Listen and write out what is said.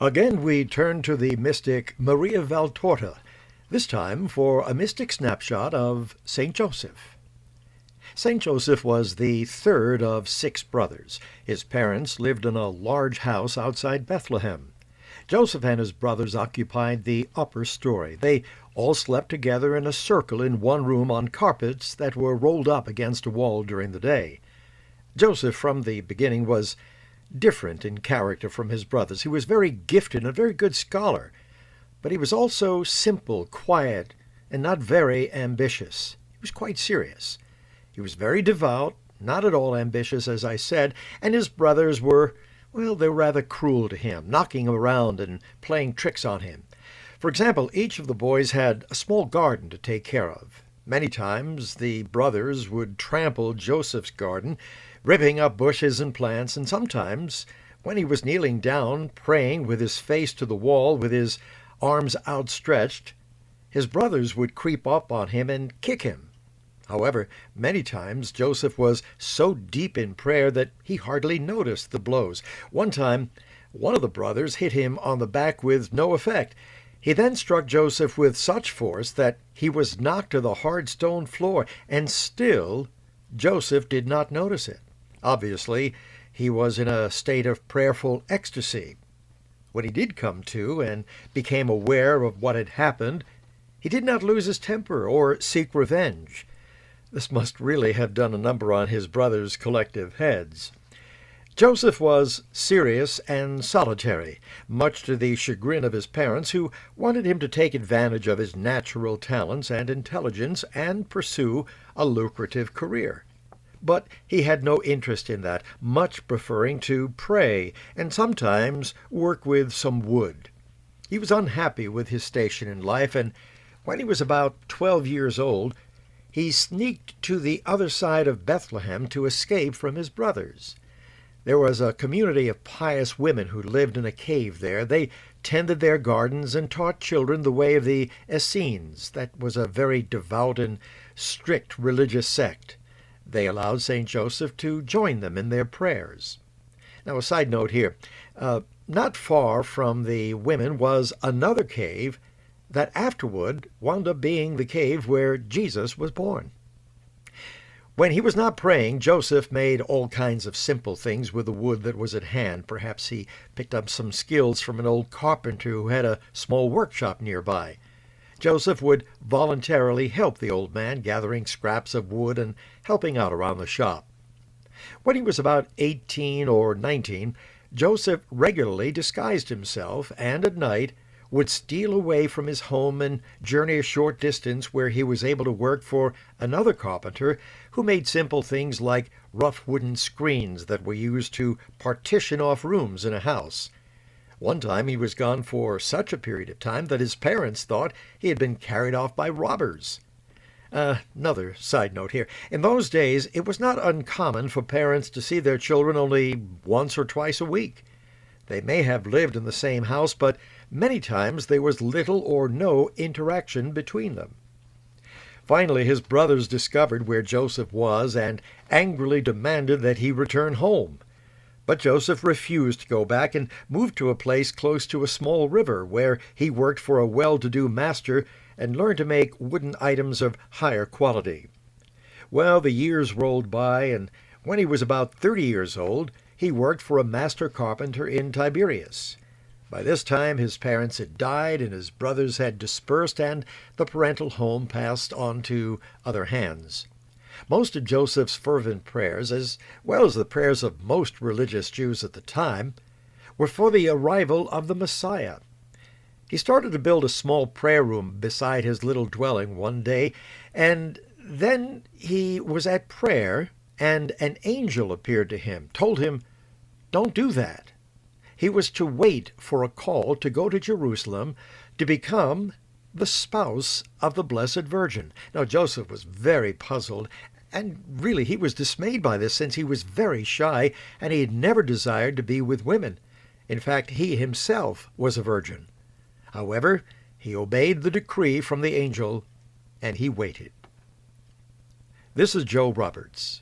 Again, we turn to the mystic Maria Valtorta, this time for a mystic snapshot of St. Joseph. St. Joseph was the third of 6 brothers. His parents lived in a large house outside Bethlehem. Joseph and his brothers occupied the upper story. They all slept together in a circle in one room on carpets that were rolled up against a wall during the day. Joseph, from the beginning, was different in character from his brothers. He was very gifted and a very good scholar, but he was also simple, quiet, and not very ambitious. He was quite serious. He was very devout, not at all ambitious, as I said, and his brothers were, well, they were rather cruel to him, knocking him around and playing tricks on him. For example, each of the boys had a small garden to take care of. Many times the brothers would trample Joseph's garden, ripping up bushes and plants, and sometimes, when he was kneeling down, praying with his face to the wall, with his arms outstretched, his brothers would creep up on him and kick him. However, many times Joseph was so deep in prayer that he hardly noticed the blows. One time, one of the brothers hit him on the back with no effect. He then struck Joseph with such force that he was knocked to the hard stone floor, and still Joseph did not notice it. Obviously, he was in a state of prayerful ecstasy. When he did come to and became aware of what had happened, he did not lose his temper or seek revenge. This must really have done a number on his brothers' collective heads. Joseph was serious and solitary, much to the chagrin of his parents, who wanted him to take advantage of his natural talents and intelligence and pursue a lucrative career. But he had no interest in that, much preferring to pray and sometimes work with some wood. He was unhappy with his station in life, and when he was about 12 years old, he sneaked to the other side of Bethlehem to escape from his brothers. There was a community of pious women who lived in a cave there. They tended their gardens and taught children the way of the Essenes. That was a very devout and strict religious sect. They allowed St. Joseph to join them in their prayers. Now, a side note here. Not far from the women was another cave that afterward wound up being the cave where Jesus was born. When he was not praying, Joseph made all kinds of simple things with the wood that was at hand. Perhaps he picked up some skills from an old carpenter who had a small workshop nearby. Joseph would voluntarily help the old man, gathering scraps of wood and helping out around the shop. When he was about 18 or 19, Joseph regularly disguised himself and at night would steal away from his home and journey a short distance where he was able to work for another carpenter who made simple things like rough wooden screens that were used to partition off rooms in a house. One time he was gone for such a period of time that his parents thought he had been carried off by robbers. Another side note here. In those days, it was not uncommon for parents to see their children only once or twice a week. They may have lived in the same house, but many times there was little or no interaction between them. Finally, his brothers discovered where Joseph was and angrily demanded that he return home. But Joseph refused to go back and moved to a place close to a small river where he worked for a well-to-do master and learned to make wooden items of higher quality. Well, the years rolled by, and when he was about 30 years old, he worked for a master carpenter in Tiberias. By this time, his parents had died and his brothers had dispersed, and the parental home passed on to other hands. Most of Joseph's fervent prayers, as well as the prayers of most religious Jews at the time, were for the arrival of the Messiah. He started to build a small prayer room beside his little dwelling one day, and then he was at prayer, and an angel appeared to him, told him, "Don't do that." He was to wait for a call to go to Jerusalem to become the spouse of the Blessed Virgin. Now, Joseph was very puzzled, and really he was dismayed by this, since he was very shy and he had never desired to be with women. In fact, he himself was a virgin. However, he obeyed the decree from the angel, and he waited. This is Joe Roberts.